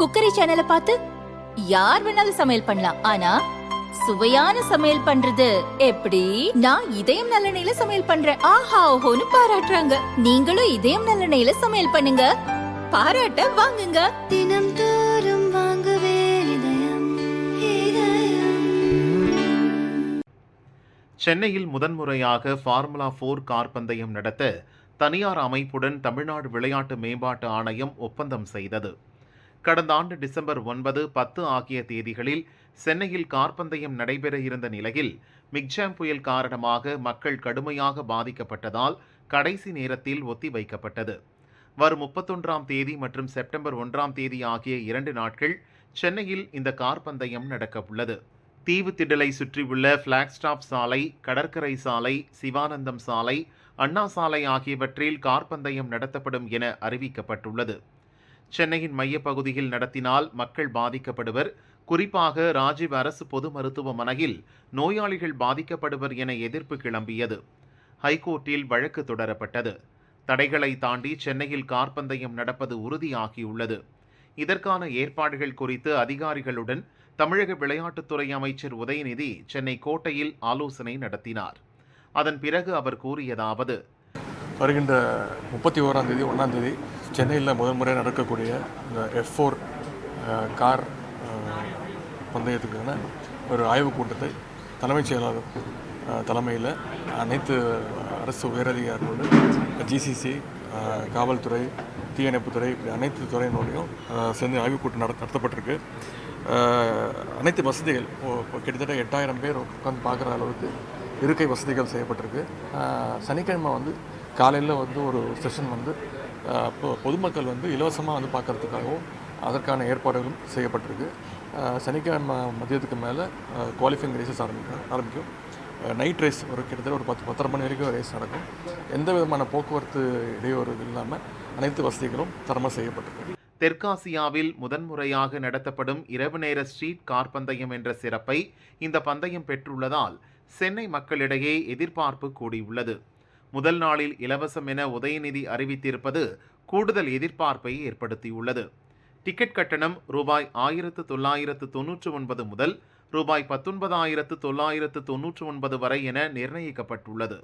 Cookery சேனலை பார்த்து யார் வேணாலும் சமையல் பண்ணலாம். ஆனா சுவையான சமையல் பண்றது எப்படி? நான் இதயம் நல்லெண்ணெயில சமையல் பண்றேன். ஆஹா ஓஹோன்னு பாராட்டுறாங்க. நீங்களும் இதயம் நல்லெண்ணெயில சமையல் பண்ணுங்க, பாராட்ட வாங்குங்க. தினம் தோறும் வாங்குவே இதயம். சென்னையில் முதன்முறையாக ஃபார்முலா 4 கார் பந்தயம் நடத்த தனியார் அமைப்புடன் தமிழ்நாடு விளையாட்டு மேம்பாட்டு ஆணையம் ஒப்பந்தம் செய்தது. கடந்த ஆண்டு டிசம்பர் 9, 10 ஆகிய தேதிகளில் சென்னையில் கார் பந்தயம் நடைபெற இருந்த நிலையில் மிக்ஜாம் புயல் காரணமாக மக்கள் கடுமையாக பாதிக்கப்பட்டதால் கடைசி நேரத்தில் ஒத்திவைக்கப்பட்டது. வரும் 31ஆம் தேதி மற்றும் செப்டம்பர் 1ஆம் தேதி ஆகிய 2 நாட்கள் சென்னையில் இந்த கார் பந்தயம் நடக்க உள்ளது. தீவு திடலை சுற்றியுள்ள பிளாக்ஸ்டாப் சாலை, கடற்கரை சாலை, சிவானந்தம் சாலை, அண்ணா சாலை ஆகியவற்றில் கார் பந்தயம் நடத்தப்படும் என அறிவிக்கப்பட்டுள்ளது. சென்னையின் மையப்பகுதியில் நடத்தினால் மக்கள் பாதிக்கப்படுவர், குறிப்பாக ராஜீவ் அரசு பொது மருத்துவமனையில் நோயாளிகள் பாதிக்கப்படுவர் என எதிர்ப்பு கிளம்பியது. ஹைகோர்ட்டில் வழக்கு தொடரப்பட்டது. தடைகளை தாண்டி சென்னையில் கார் பந்தயம் நடப்பது உறுதியாகியுள்ளது. இதற்கான ஏற்பாடுகள் குறித்து அதிகாரிகளுடன் தமிழக விளையாட்டுத்துறை அமைச்சர் உதயநிதி சென்னை கோட்டையில் ஆலோசனை நடத்தினார். அதன் பிறகு அவர் கூறியதாவது: வருகின்ற 31ஆம் தேதி 1ஆம் தேதி சென்னையில் முதல் முறை நடக்கக்கூடிய இந்த F4 கார் பந்தயத்துக்கான ஒரு ஆய்வுக் கூட்டத்தை தலைமைச் செயலாளர் தலைமையில் அனைத்து அரசு உயரதிகாரிகளோடு GCC, காவல்துறை, தீயணைப்புத்துறை, இப்படி அனைத்து துறையினோடையும் சேர்ந்து ஆய்வுக் கூட்டம் நடத்தப்பட்டிருக்கு. அனைத்து வசதிகள் கிட்டத்தட்ட 8000 பேர் உட்காந்து பார்க்குற அளவுக்கு இருக்கை வசதிகள் செய்யப்பட்டிருக்கு. சனிக்கிழமை காலையில் ஒரு செஷன் பொதுமக்கள் இலவசமாக பார்க்குறதுக்காகவும் அதற்கான ஏற்பாடுகளும் செய்யப்பட்டிருக்கு. சனிக்கிழமை மதியத்துக்கு மேலே குவாலிஃபைங் ரேசஸ் ஆரம்பிக்கும். நைட் ரேஸ் கிட்டத்தட்ட ஒரு 10-10:30 மணி வரைக்கும் ரேஸ் நடக்கும். எந்த விதமான போக்குவரத்து இடையூறு இல்லாமல் அனைத்து வசதிகளும் தரமாக செய்யப்பட்டிருக்கு. தெற்காசியாவில் முதன்முறையாக நடத்தப்படும் இரவு நேர ஸ்ட்ரீட் கார் பந்தயம் என்ற சிறப்பை இந்த பந்தயம் பெற்றுள்ளதால் சென்னை மக்களிடையே எதிர்பார்ப்பு கூடியுள்ளது. முதல் நாளில் இலவசம் என உதயநிதி அறிவித்திருப்பது கூடுதல் எதிர்பார்ப்பை ஏற்படுத்தியுள்ளது. டிக்கெட் கட்டணம் ரூபாய் 1999 முதல் ரூபாய் 19,999 வரை என நிர்ணயிக்கப்பட்டுள்ளது.